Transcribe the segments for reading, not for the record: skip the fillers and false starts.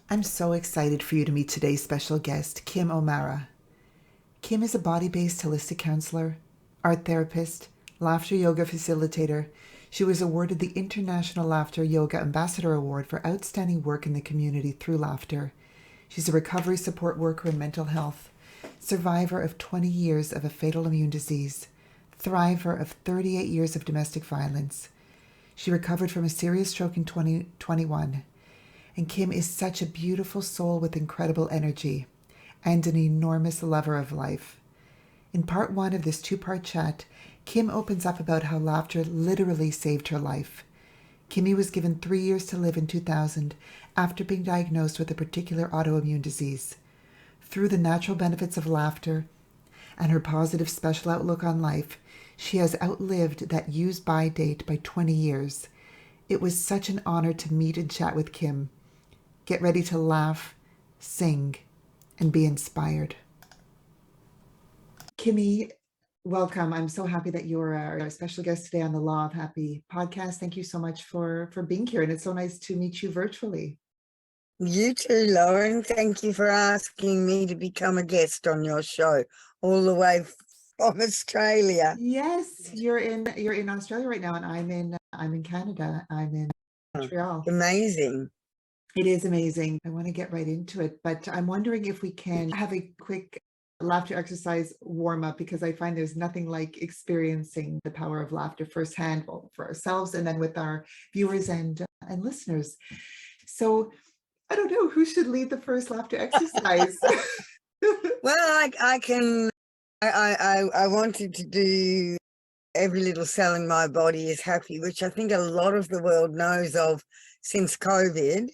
I'm so excited for you to meet today's special guest, Kim O'Mara. Kim is a body-based holistic counselor, art therapist, laughter yoga facilitator. She was awarded the International Laughter Yoga Ambassador Award for outstanding work in the community through laughter. She's a recovery support worker in mental health, survivor of 20 years of a fatal immune disease, thriver of 38 years of domestic violence. She recovered from a serious stroke in 2021. And Kim is such a beautiful soul with incredible energy and an enormous lover of life. In part one of this two-part chat, Kim opens up about how laughter literally saved her life. Kimmy was given 3 years to live in 2000 after being diagnosed with a particular autoimmune disease. Through the natural benefits of laughter and her positive special outlook on life, she has outlived that use-by date by 20 years. It was such an honor to meet and chat with Kim. Get ready to laugh, sing, and be inspired. Kimmy, welcome. I'm so happy that you're our special guest today on the Law of Happy podcast. Thank you so much for being here, and it's so nice to meet you virtually. You too, Lauren. Thank you for asking me to become a guest on your show, all the way from Australia. Yes, you're in Australia right now, and I'm in Canada. I'm in Montreal. Amazing. It is amazing. I want to get right into it, but I'm wondering if we can have a quick laughter exercise warm up, because I find there's nothing like experiencing the power of laughter firsthand, well, for ourselves and then with our viewers and listeners. So I don't know who should lead the first laughter exercise. Well, I can. I wanted to do every little cell in my body is happy, which I think a lot of the world knows of since COVID.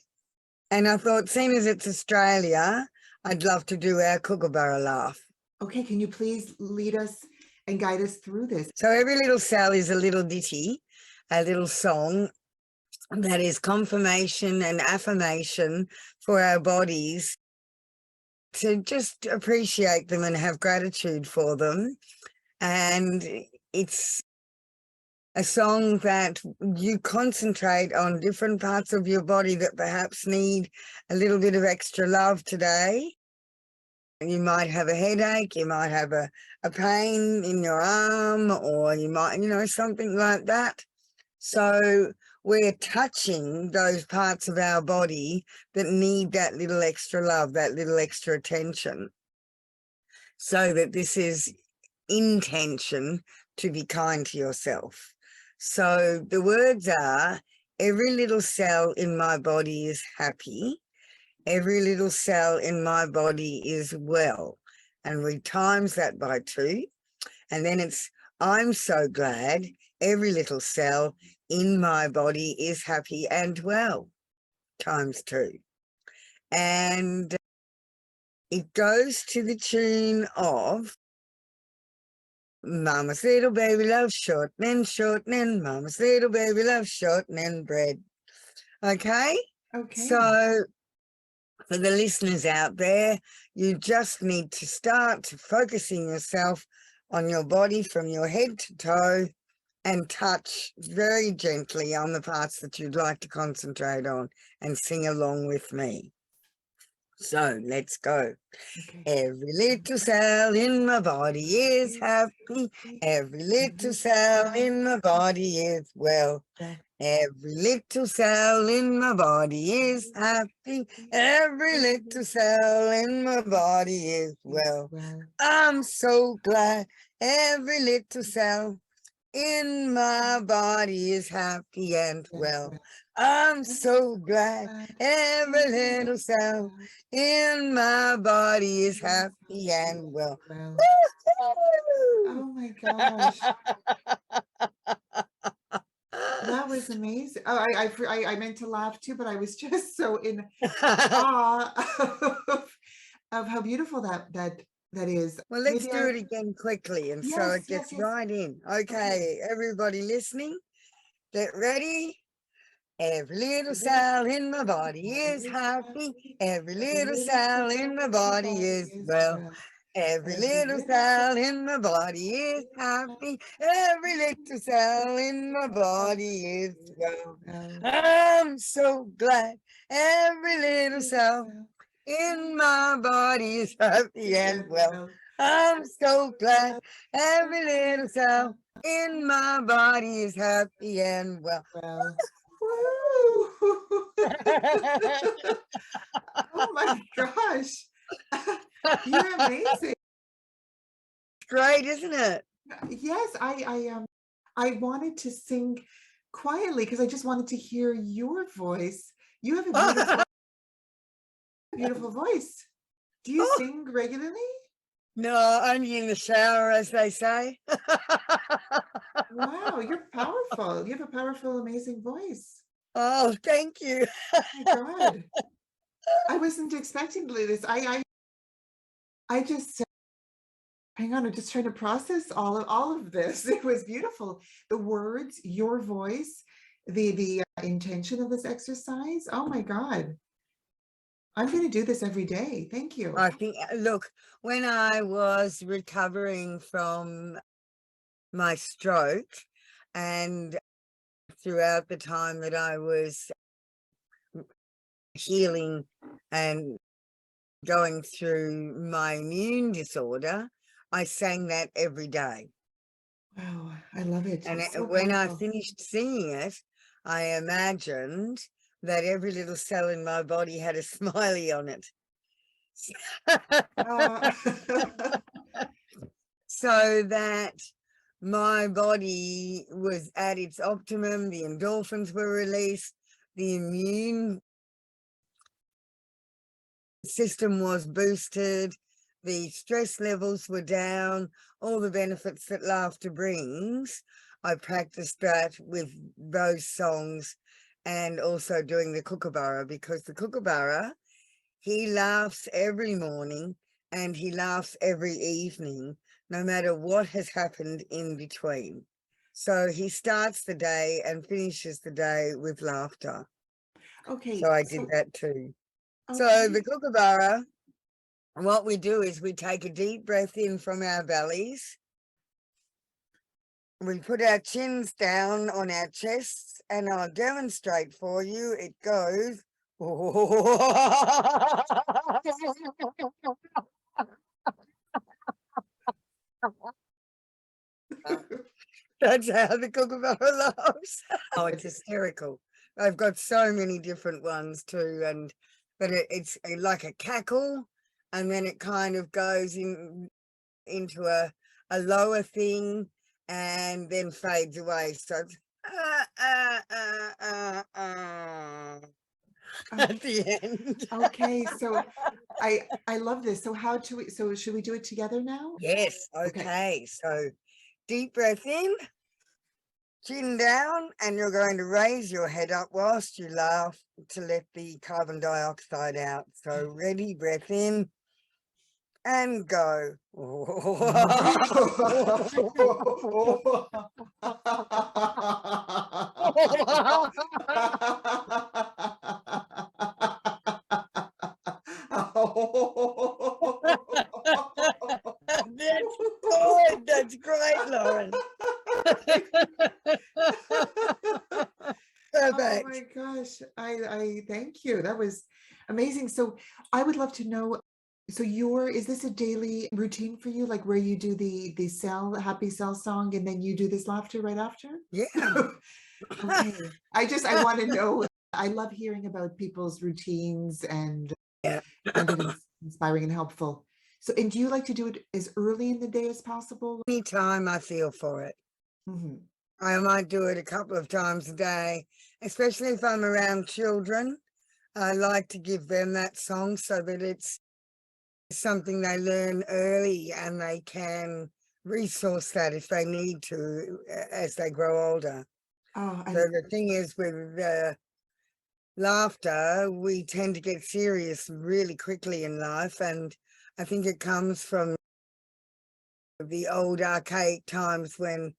And I thought, seeing as it's Australia, I'd love to do our Kookaburra laugh. Okay, can you please lead us and guide us through this? So every little cell is a little ditty, a little song that is confirmation and affirmation for our bodies to just appreciate them and have gratitude for them. And it's a song that you concentrate on different parts of your body that perhaps need a little bit of extra love today. You might have a headache, you might have a pain in your arm, or you might, something like that. So we're touching those parts of our body that need that little extra love, that little extra attention. So that this is intention to be kind to yourself. So the words are, every little cell in my body is happy. Every little cell in my body is well. And we times that by 2. And then it's, I'm so glad every little cell in my body is happy and well, times 2. And it goes to the tune of Mama's little baby loves shortening, Mama's little baby loves shortening bread. Okay? Okay. So for the listeners out there, you just need to start focusing yourself on your body from your head to toe and touch very gently on the parts that you'd like to concentrate on and sing along with me. So let's go. Okay. Every little cell in my body is happy. Every little cell in my body is well. Every little cell in my body is happy. Every little cell in my body is well. I'm so glad every little cell in my body is happy and well. I'm so glad every little cell in my body is happy and well. Oh my gosh. That was amazing. Oh, I meant to laugh too, but I was just so in awe of how beautiful that is. Well, let's do it again quickly, and so it gets right in. Okay, everybody listening, get ready. Every little cell in my body is happy. Every little cell in my body is well. Every little cell in my body is happy. Every little cell in my body is well. I'm so glad Every little cell in my body is happy and well. I'm so glad every little cell in my body is happy and well. Well, woo! Oh my gosh. You're amazing. Great, isn't it? Yes, I wanted to sing quietly because I just wanted to hear your voice. You have a beautiful voice. Do you sing regularly? No, only in the shower, as they say. Wow, you're powerful. You have a powerful, amazing voice. Oh, thank you. Oh my God. I wasn't expecting to do this. I just hang on, I'm just trying to process all of this. It was beautiful. The words, your voice, the intention of this exercise. Oh my God. I'm going to do this every day. Thank you. I think, look, when I was recovering from my stroke and throughout the time that I was healing and going through my immune disorder, I sang that every day. Wow, I love it. And It's so when I powerful. finished singing it, I imagined that every little cell in my body had a smiley on it. Uh, So that my body was at its optimum, the endorphins were released, the immune system was boosted, the stress levels were down, all the benefits that laughter brings. I practiced that with those songs and also doing the kookaburra, because the kookaburra, he laughs every morning and he laughs every evening, no matter what has happened in between. So he starts the day and finishes the day with laughter. okay. So I did that too. So Okay. the kookaburra, what we do is we take a deep breath in from our bellies. We put our chins down on our chests, and I'll demonstrate for you. It goes. That's how the kookaburra laughs. Oh, it's hysterical. I've got so many different ones too, but it's like a cackle, and then it kind of goes into a lower thing and then fades away. So it's at the end. Okay, so I love this. So so should we do it together now? Yes, Okay. okay. So deep breath in, chin down, and you're going to raise your head up whilst you laugh to let the carbon dioxide out. So ready, breath in and go. That's good. That's great, Lauren. Oh Perfect. my gosh. I thank you. That was amazing. So I would love to know, so is this a daily routine for you? Like where you do the happy cell song and then you do this laughter right after? Yeah. Okay. I want to know. I love hearing about people's routines and Yeah. find it inspiring and helpful. So, and do you like to do it as early in the day as possible? Anytime I feel for it. Mhm. I might do it a couple of times a day, especially if I'm around children. I like to give them that song so that it's something they learn early and they can resource that if they need to as they grow older. Oh, So the thing is with laughter, we tend to get serious really quickly in life, and I think it comes from the old archaic times when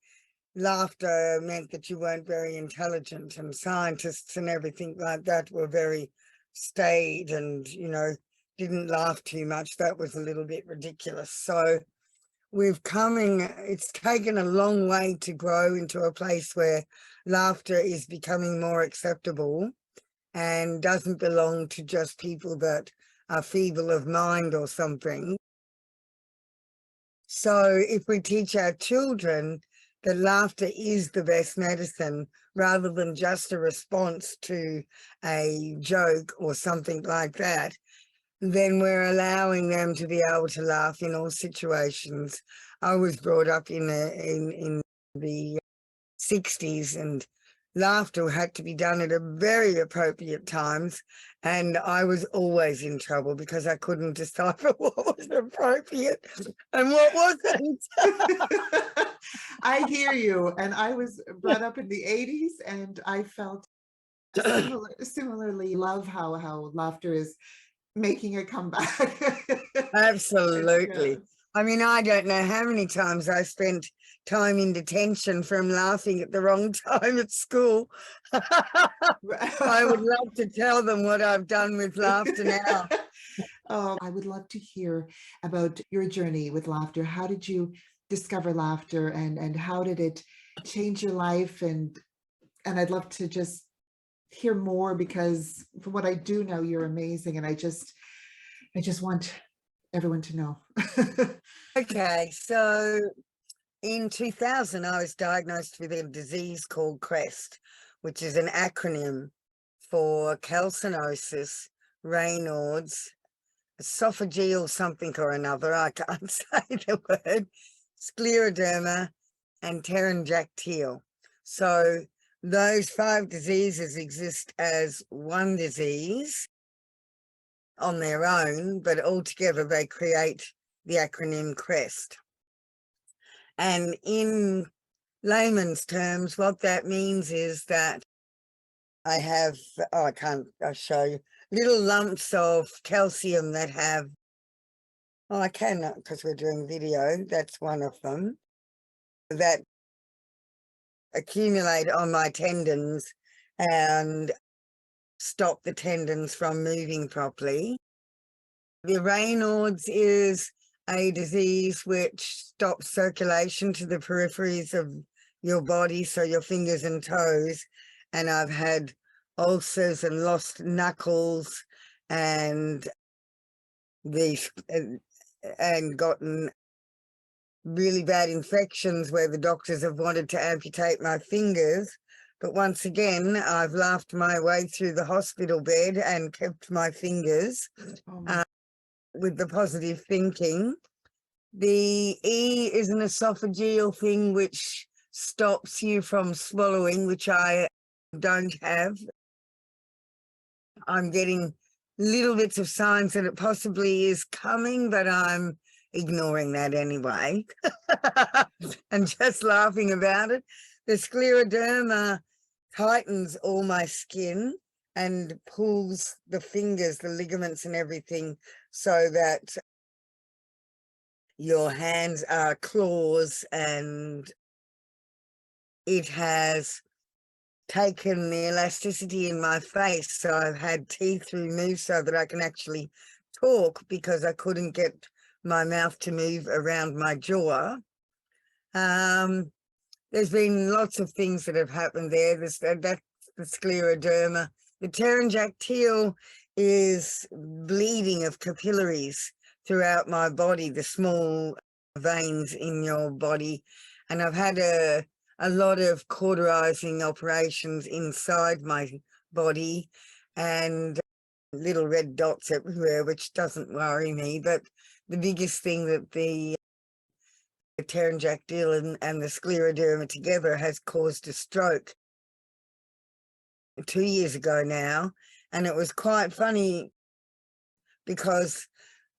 laughter meant that you weren't very intelligent, and scientists and everything like that were very staid and, didn't laugh too much. That was a little bit ridiculous. So it's taken a long way to grow into a place where laughter is becoming more acceptable. and doesn't belong to just people that are feeble of mind or something. So if we teach our children that laughter is the best medicine rather than just a response to a joke or something like that, then we're allowing them to be able to laugh in all situations. I was brought up in the 60s, and laughter had to be done at a very appropriate times, and I was always in trouble because I couldn't decipher what was appropriate and what wasn't. I hear you. And I was brought up in the 80s, and I felt similarly love how laughter is making a comeback. Absolutely. Yes. I mean, I don't know how many times I spent time in detention from laughing at the wrong time at school. I would love to tell them what I've done with laughter now. Oh, I would love to hear about your journey with laughter. How did you discover laughter, and how did it change your life? And I'd love to just hear more, because from what I do know, you're amazing, and I just want everyone to know. Okay, so in 2000, I was diagnosed with a disease called CREST, which is an acronym for calcinosis, Raynaud's, esophageal something or another, I can't say the word, scleroderma, and telangiectasia. So those 5 diseases exist as one disease on their own, but altogether they create the acronym CREST. And in layman's terms, what that means is that I have, I'll show you, little lumps of calcium that have, I cannot because we're doing video, that's one of them, that accumulate on my tendons and stop the tendons from moving properly. The Raynaud's is a disease which stops circulation to the peripheries of your body, so your fingers and toes. And I've had ulcers and lost knuckles and these and gotten really bad infections where the doctors have wanted to amputate my fingers. But once again, I've laughed my way through the hospital bed and kept my fingers with the positive thinking. The E is an esophageal thing which stops you from swallowing, which I don't have. I'm getting little bits of signs that it possibly is coming, but I'm ignoring that anyway and just laughing about it. The scleroderma tightens all my skin and pulls the fingers, the ligaments and everything, so that your hands are claws, and it has taken the elasticity in my face. So I've had teeth removed so that I can actually talk, because I couldn't get my mouth to move around my jaw. There's been lots of things that have happened there. That's the scleroderma. The telangiectasia is bleeding of capillaries throughout my body, the small veins in your body. And I've had a lot of cauterizing operations inside my body and little red dots everywhere, which doesn't worry me. But the biggest thing that the telangiectasia and the scleroderma together has caused a stroke 2 years ago now. And it was quite funny because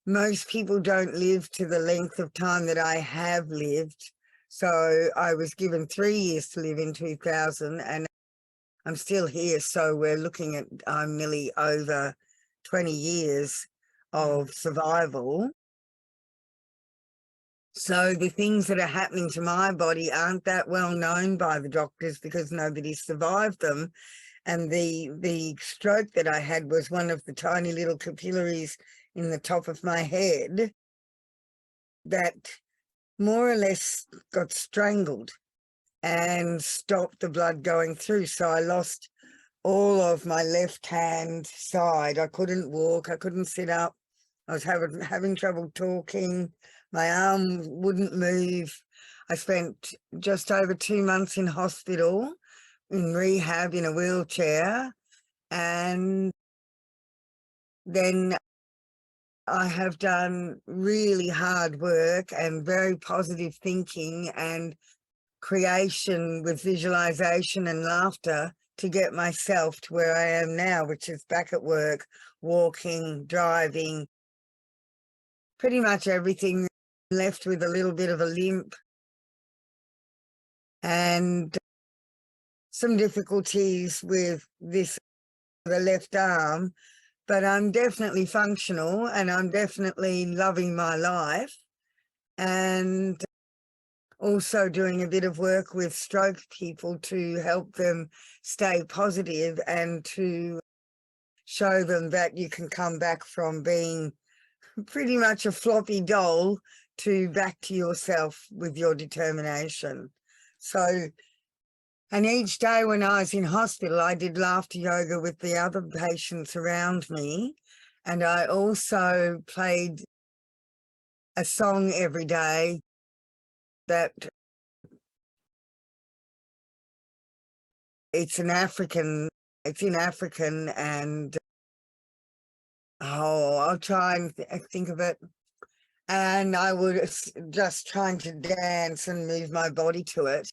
most people don't live to the length of time that I have lived. So I was given 3 years to live in 2000, and I'm still here. So we're looking at nearly over 20 years of survival. So the things that are happening to my body aren't that well known by the doctors because nobody's survived them. And the stroke that I had was one of the tiny little capillaries in the top of my head that more or less got strangled and stopped the blood going through. So I lost all of my left-hand side. I couldn't walk, I couldn't sit up. I was having trouble talking. My arm wouldn't move. I spent just over 2 months in hospital, in rehab, in a wheelchair. And then I have done really hard work and very positive thinking and creation with visualization and laughter to get myself to where I am now, which is back at work, walking, driving, pretty much everything, left with a little bit of a limp and some difficulties with the left arm, but I'm definitely functional and I'm definitely loving my life, and also doing a bit of work with stroke people to help them stay positive and to show them that you can come back from being pretty much a floppy doll to back to yourself with your determination. So, and each day when I was in hospital, I did laughter yoga with the other patients around me. And I also played a song every day that it's in African, and I'll try and think of it. And I was just trying to dance and move my body to it.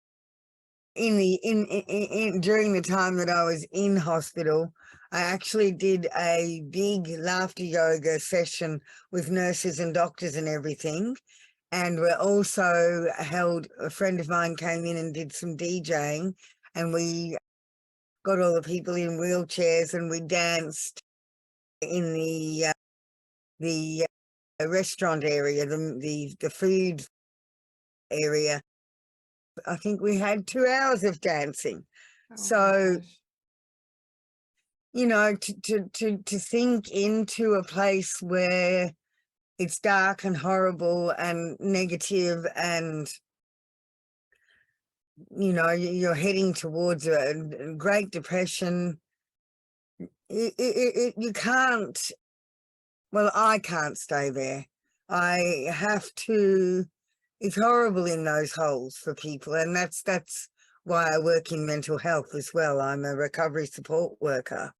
During the time that I was in hospital, I actually did a big laughter yoga session with nurses and doctors and everything. And we also held, a friend of mine came in and did some DJing, and we got all the people in wheelchairs and we danced in the restaurant area, the food area. I think we had 2 hours of dancing. Oh, So, gosh. you know, to think into a place where it's dark and horrible and negative and, you know, you're heading towards a Great Depression, you can't, well, I can't stay there. I have to, it's horrible in those holes for people. And that's why I work in mental health as well. I'm a recovery support worker.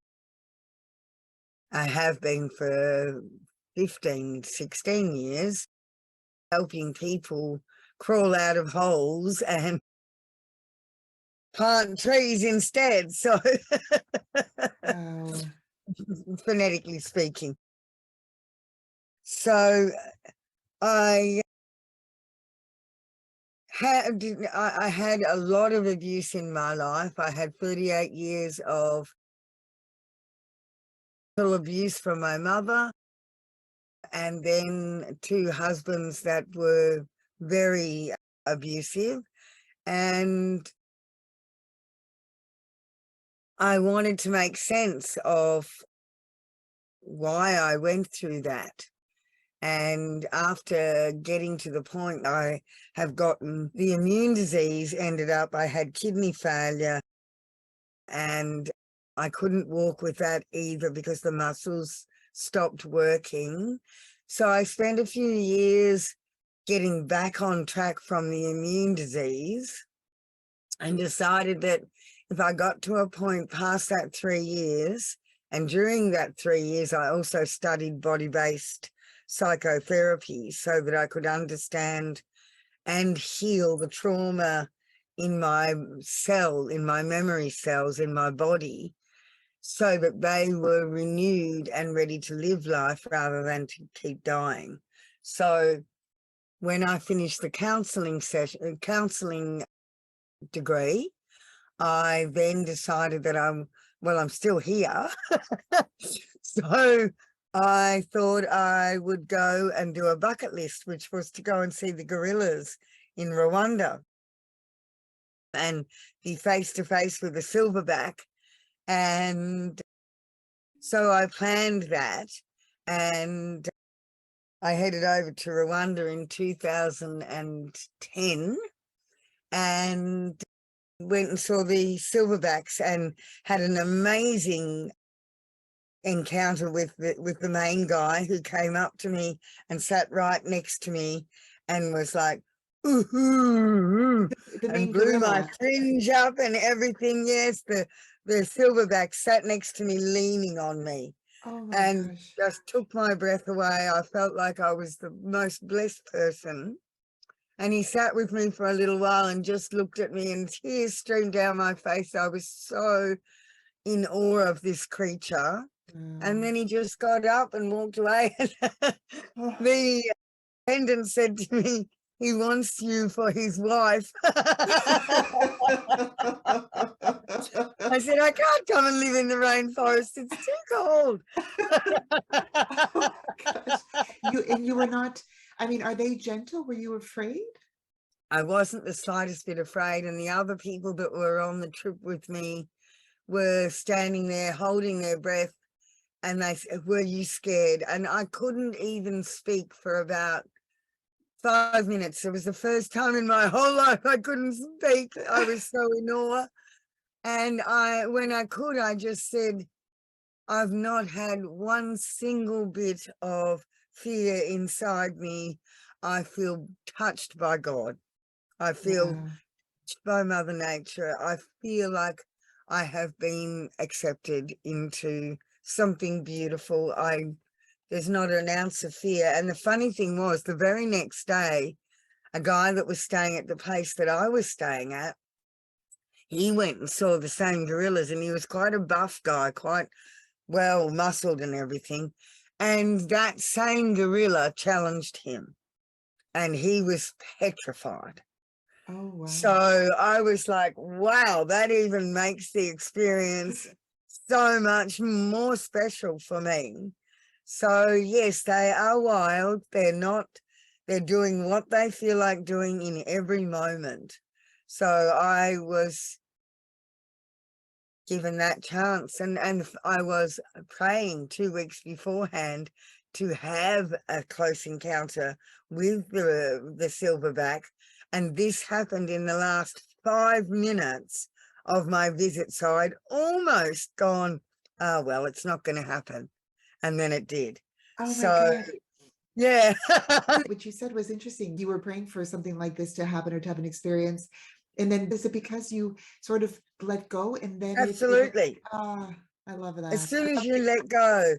I have been for 15, 16 years, helping people crawl out of holes and plant trees instead. So, Wow. phonetically speaking. So I had a lot of abuse in my life. I had 38 years of abuse from my mother, and then 2 husbands that were very abusive. And I wanted to make sense of why I went through that. And after getting to the point I have gotten the immune disease, ended up, I had kidney failure, and I couldn't walk with that either because the muscles stopped working. So I spent a few years getting back on track from the immune disease, and decided that if I got to a point past that 3 years, and during that 3 years, I also studied body-based psychotherapy so that I could understand and heal the trauma in my memory cells in my body, so that they were renewed and ready to live life rather than to keep dying. So when I finished the counseling degree, I then decided that I'm still here. So I thought I would go and do a bucket list, which was to go and see the gorillas in Rwanda and be face to face with a silverback. And so I planned that, and I headed over to Rwanda in 2010, and went and saw the silverbacks and had an amazing encounter with the main guy, who came up to me and sat right next to me and was like, ooh, ooh, The and main blew my gorilla. fringe up and everything. Yes, the silverback sat next to me, leaning on me, Oh my and gosh. just took my breath away. I felt like I was the most blessed person. And he sat with me for a little while and just looked at me, and tears streamed down my face. I was so in awe of this creature. And Wow. then he just got up and walked away. Oh. The attendant said to me, he wants you for his wife. I said, I can't come and live in the rainforest. It's too cold. Oh gosh. You were not, I mean, are they gentle? Were you afraid? I wasn't the slightest bit afraid. And the other people that were on the trip with me were standing there holding their breath. And they said, were you scared? And I couldn't even speak for about 5 minutes. It was the first time in my whole life I couldn't speak. I was so in awe. And when I could, I just said, I've not had one single bit of fear inside me. I feel touched by God. I feel Wow. touched by Mother Nature. I feel like I have been accepted into something beautiful. There's not an ounce of fear. And the funny thing was, the very next day, a guy that was staying at the place that I was staying at, he went and saw the same gorillas, and he was quite a buff guy, quite well muscled and everything. And that same gorilla challenged him, and he was petrified. Oh wow. So I was like, wow, that even makes the experience so much more special for me. So yes, they are wild. They're doing what they feel like doing in every moment. So I was given that chance, and I was praying 2 weeks beforehand to have a close encounter with the silverback. And this happened in the last 5 minutes of my visit. So I'd almost gone, oh, well, it's not going to happen. And then it did. Oh my So, God. yeah. What you said was interesting. You were praying for something like this to happen or to have an experience. And then is it because you sort of let go and then Absolutely. I love As that. soon as you let go,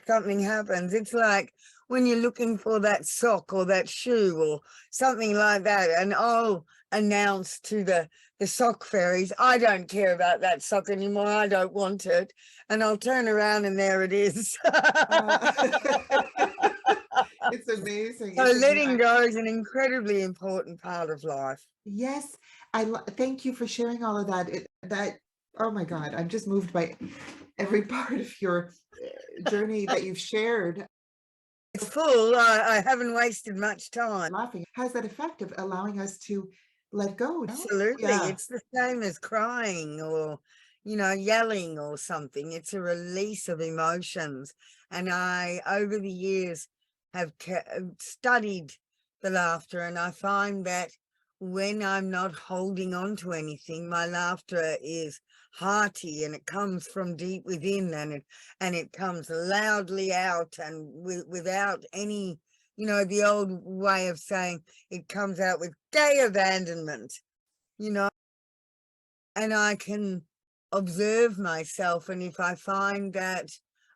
something happens. It's like when you're looking for that sock or that shoe or something like that, and I'll announce to the sock fairies, I don't care about that sock anymore, I don't want it. And I'll turn around and there it is. Uh, it's amazing. So It's letting amazing. go is an incredibly important part of life. Yes, thank you for sharing all of that. Oh my God, I'm just moved by every part of your journey that you've shared. It's full. I haven't wasted much time. Laughing has that effect of allowing us to let go. No? Absolutely. Yeah. It's the same as crying or, yelling or something. It's a release of emotions. And I, over the years, have studied the laughter, and I find that when I'm not holding on to anything, my laughter is hearty and it comes from deep within, and it comes loudly out and without any, the old way of saying it comes out with gay abandonment, you know, and I can observe myself. And if I find that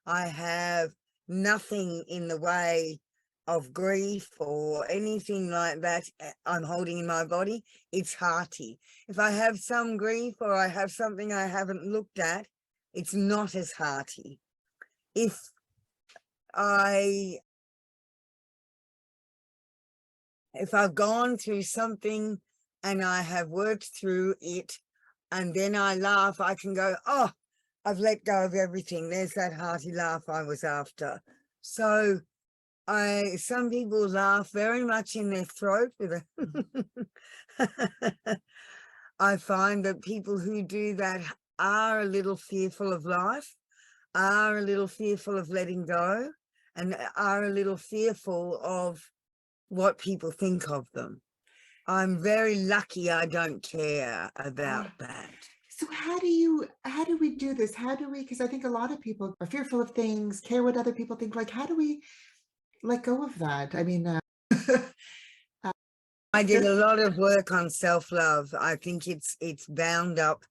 I have nothing in the way of grief or anything like that I'm holding in my body, it's hearty. If I have some grief or I have something I haven't looked at, it's not as hearty. If I've gone through something and I have worked through it, and then I laugh, I can go, oh, I've let go of everything. There's that hearty laugh I was after. So some people laugh very much in their throat with a I find that people who do that are a little fearful of life, are a little fearful of letting go, and are a little fearful of what people think of them. I'm very lucky I don't care about Ah, that. so how do we do this? How do we, because I think a lot of people are fearful of things, care what other people think. Like, how do we let go of that? I mean, I did a lot of work on self-love. I think it's bound up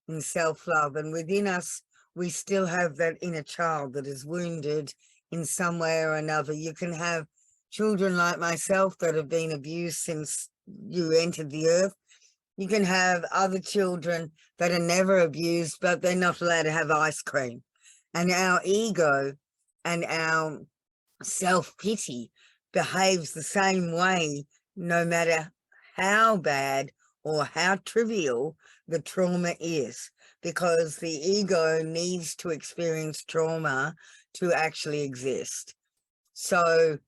in self-love, and within us we still have that inner child that is wounded in some way or another. You can have children like myself that have been abused since you entered the earth. You can have other children that are never abused, but they're not allowed to have ice cream. And our ego and our self-pity behaves the same way, no matter how bad or how trivial the trauma is, because the ego needs to experience trauma to actually exist. So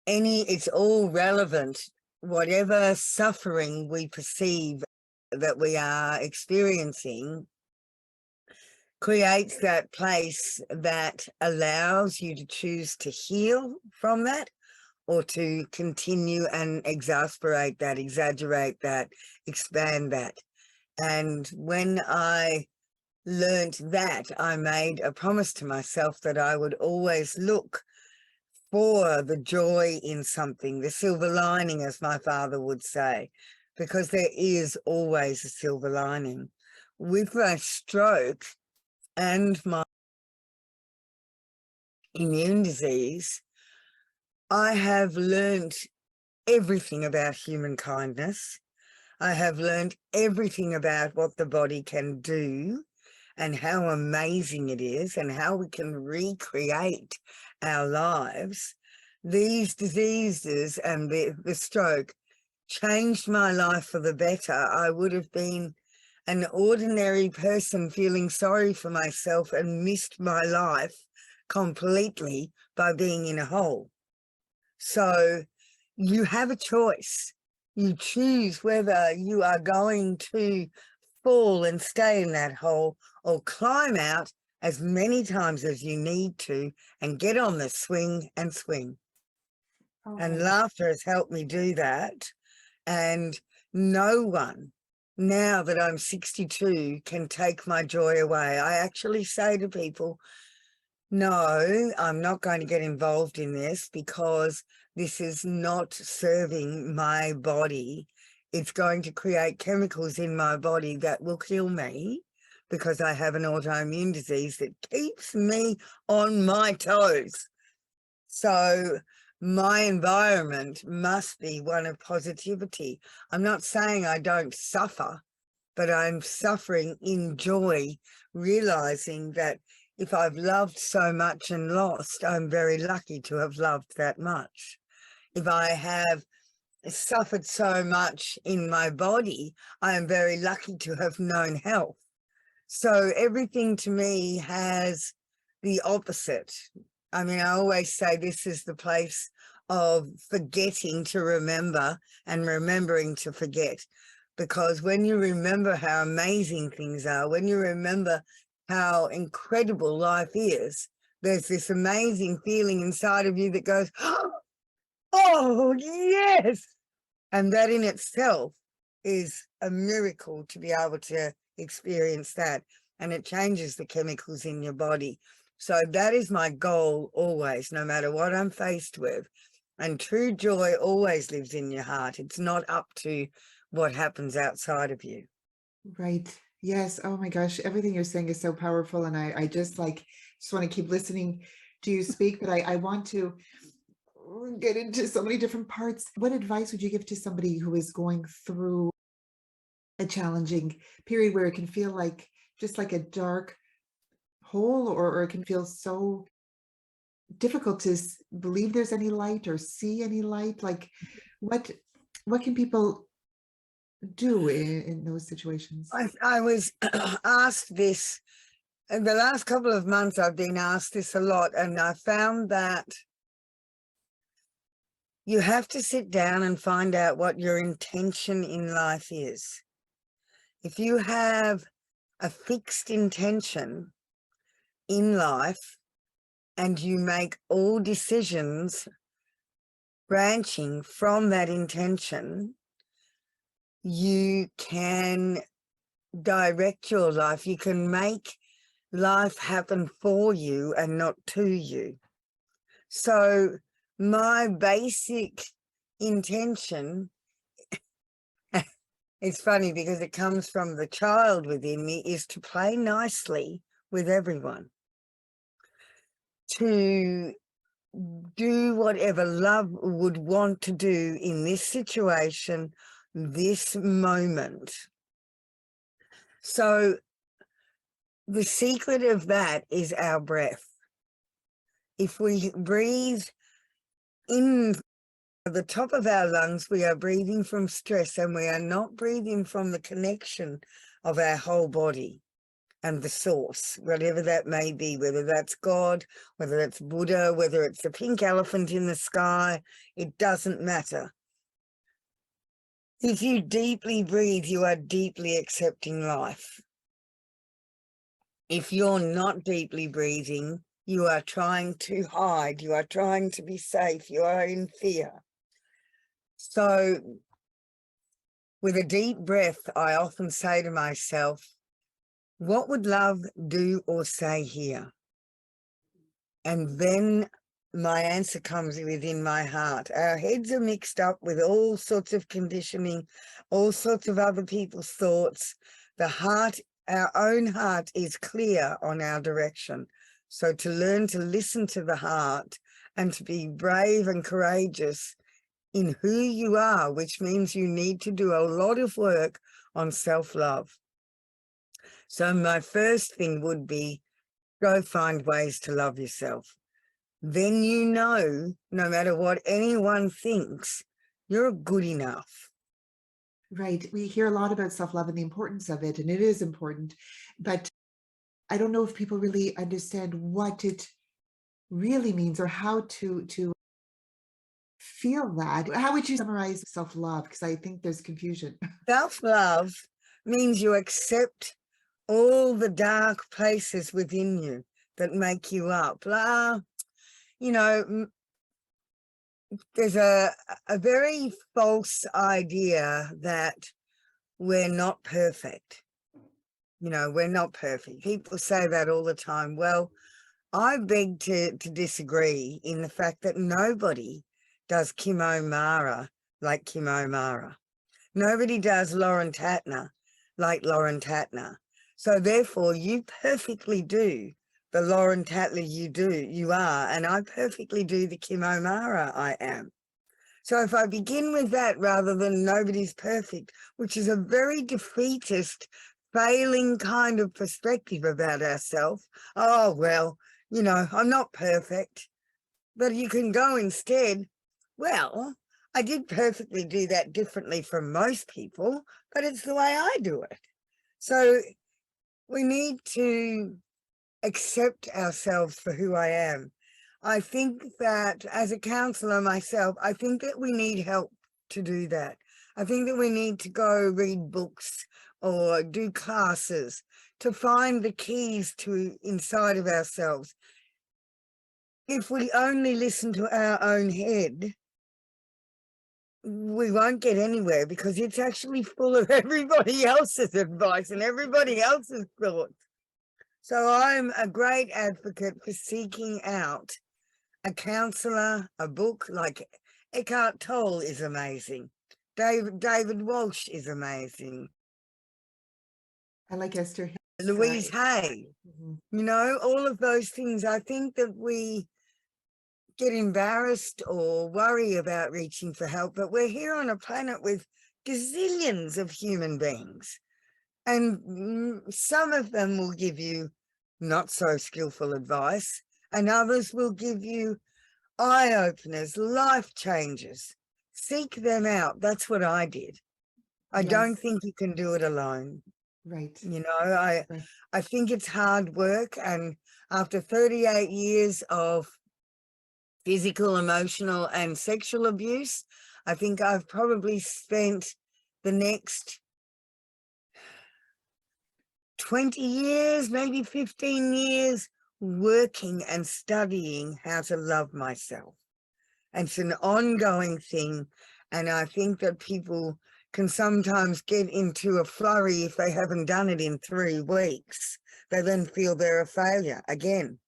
it's all relevant. Whatever suffering we perceive that we are experiencing creates that place that allows you to choose to heal from that, or to continue and exasperate that, exaggerate that, expand that. And when I learned that, I made a promise to myself that I would always look for the joy in something, the silver lining, as my father would say, because there is always a silver lining. With my stroke and my immune disease, I have learned everything about human kindness. I have learned everything about what the body can do and how amazing it is and how we can recreate our lives. These diseases and the stroke changed my life for the better. I would have been an ordinary person feeling sorry for myself and missed my life completely by being in a hole. So you have a choice. You choose whether you are going to fall and stay in that hole or climb out as many times as you need to and get on the swing and swing. oh And my, laughter has helped me do that. And no one, now that I'm 62, can take my joy away. I actually say to people, no, I'm not going to get involved in this because this is not serving my body. It's going to create chemicals in my body that will kill me because I have an autoimmune disease that keeps me on my toes. So my environment must be one of positivity. I'm not saying I don't suffer, but I'm suffering in joy, realizing that if I've loved so much and lost, I'm very lucky to have loved that much. If I have suffered so much in my body, I am very lucky to have known health. So everything to me has the opposite. I mean, I always say this is the place of forgetting to remember and remembering to forget. Because when you remember how amazing things are, when you remember how incredible life is, there's this amazing feeling inside of you that goes, oh, yes. And that in itself is a miracle to be able to experience that. And it changes the chemicals in your body. So that is my goal always, no matter what I'm faced with. And true joy always lives in your heart. It's not up to what happens outside of you. right. Yes. Oh my gosh. Everything you're saying is so powerful. And I just want to keep listening to you speak, but I want to get into so many different parts. What advice would you give to somebody who is going through a challenging period where it can feel like just like a dark hole, or it can feel so difficult to believe there's any light or see any light? Like, what what can people do in those situations? I was asked this in the last couple of months. I've been asked this a lot, and I found that you have to sit down and find out what your intention in life is. If you have a fixed intention in life and you make all decisions branching from that intention, you can direct your life. You can make life happen for you and not to you. So my basic intention, it's funny because it comes from the child within me, is to play nicely with everyone, to do whatever love would want to do in this situation, this moment. So the secret of that is our breath. If we breathe in the top of our lungs, we are breathing from stress, and we are not breathing from the connection of our whole body and the source, whatever that may be, whether that's God, whether that's Buddha, whether it's the pink elephant in the sky, it doesn't matter. If you deeply breathe, you are deeply accepting life. If you're not deeply breathing, you are trying to hide, you are trying to be safe, you are in fear. So with a deep breath, I often say to myself, what would love do or say here? And then my answer comes within my heart. Our heads are mixed up with all sorts of conditioning, all sorts of other people's thoughts. The heart, our own heart, is clear on our direction. So to learn to listen to the heart and to be brave and courageous in who you are, which means you need to do a lot of work on self-love. So my first thing would be, go find ways to love yourself. Then you know, no matter what anyone thinks, you're good enough. Right. We hear a lot about self-love and the importance of it, and it is important, but I don't know if people really understand what it really means or how to feel that. How would you summarize self-love? Because I think there's confusion. Self-love means you accept all the dark places within you that make you up. You know, there's a very false idea that we're not perfect. You know, we're not perfect. People say that all the time. Well, I beg to disagree in the fact that nobody does Kim O'Mara like Kim O'Mara. Nobody does Lauren Tatner like Lauren Tatner. So therefore, you perfectly do the Lauren Tatler you are, and I perfectly do the Kim O'Mara I am. So if I begin with that rather than nobody's perfect, which is a very defeatist, failing kind of perspective about ourselves, oh, well, you know, I'm not perfect. But you can go instead, well, I did perfectly do that differently from most people, but it's the way I do it. So we need to accept ourselves for who I am. I think that as a counsellor myself, I think that we need help to do that. I think that we need to go read books or do classes to find the keys to inside of ourselves. If we only listen to our own head, we won't get anywhere, because it's actually full of everybody else's advice and everybody else's thoughts. So I'm a great advocate for seeking out a counsellor, a book like Eckhart Tolle is amazing. David Walsh is amazing. I like Esther Hicks, Louise Hay, you know, all of those things. I think that we get embarrassed or worry about reaching for help, but we're here on a planet with gazillions of human beings, and some of them will give you not so skillful advice, and others will give you eye-openers, life changers. Seek them out. That's what I did. I don't think you can do it alone. Right. You know, I think it's hard work, and after 38 years of physical, emotional, and sexual abuse, I think I've probably spent the next 20 years, maybe 15 years, working and studying how to love myself. And it's an ongoing thing. And I think that people can sometimes get into a flurry if they haven't done it in 3 weeks. They then feel they're a failure again.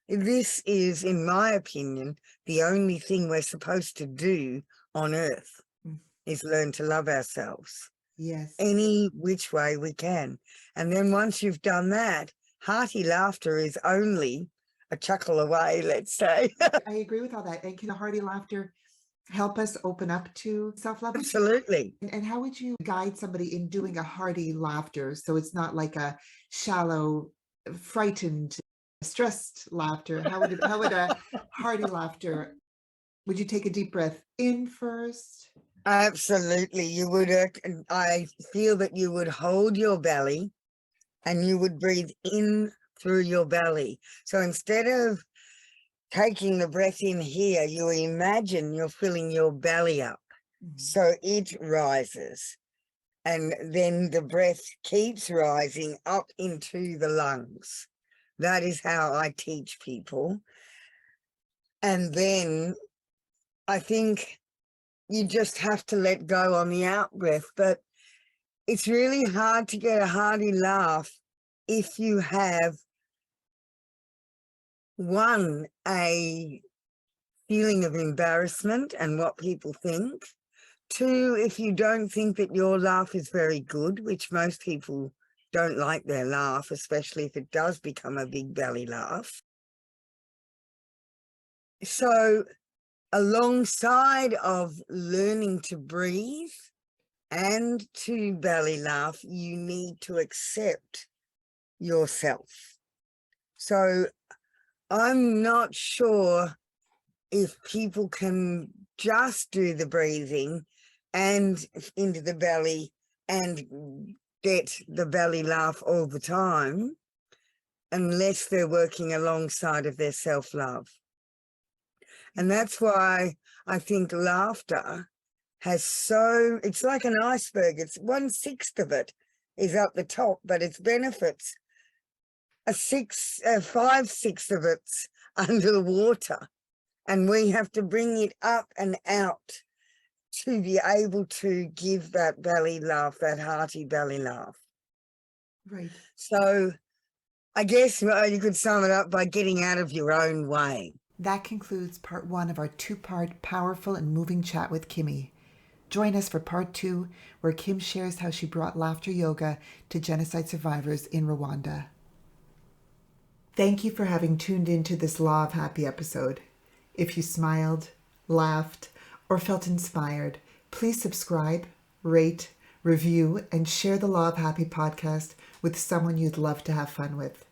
This is, in my opinion, the only thing we're supposed to do on earth is learn to love ourselves Yes. any which way we can. And then once you've done that, hearty laughter is only a chuckle away, let's say. I agree with all that. And can a hearty laughter help us open up to self-love? Absolutely. And how would you guide somebody in doing a hearty laughter so it's not like a shallow, frightened, stressed laughter? How would a hearty laughter? Would you take a deep breath in first? Absolutely. You would, I feel that you would hold your belly and you would breathe in through your belly. So instead of taking the breath in here, you imagine you're filling your belly up. So it rises. And then the breath keeps rising up into the lungs. That is how I teach people. And then I think you just have to let go on the out breath. But it's really hard to get a hearty laugh if you have, one, a feeling of embarrassment and what people think. Two, if you don't think that your laugh is very good, which most people don't like their laugh, especially if it does become a big belly laugh. So alongside of learning to breathe and to belly laugh, you need to accept yourself. So I'm not sure if people can just do the breathing and into the belly and get the belly laugh all the time, unless they're working alongside of their self-love. And that's why I think laughter has it's like an iceberg. It's 1/6 of it is up the top, but its benefits, 5/6 of it's under the water. And we have to bring it up and out to be able to give that belly laugh, that hearty belly laugh. Right. So I guess you could sum it up by getting out of your own way. That concludes part 1 of our 2-part powerful and moving chat with Kimmy. Join us for part 2, where Kim shares how she brought laughter yoga to genocide survivors in Rwanda. Thank you for having tuned into this Law of Happy episode. If you smiled, laughed, or felt inspired, please subscribe, rate, review, and share the Law of Happy podcast with someone you'd love to have fun with.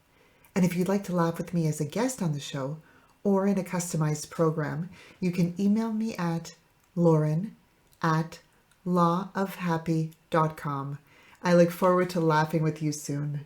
And if you'd like to laugh with me as a guest on the show or in a customized program, you can email me at lauren@lawofhappy.com. I look forward to laughing with you soon.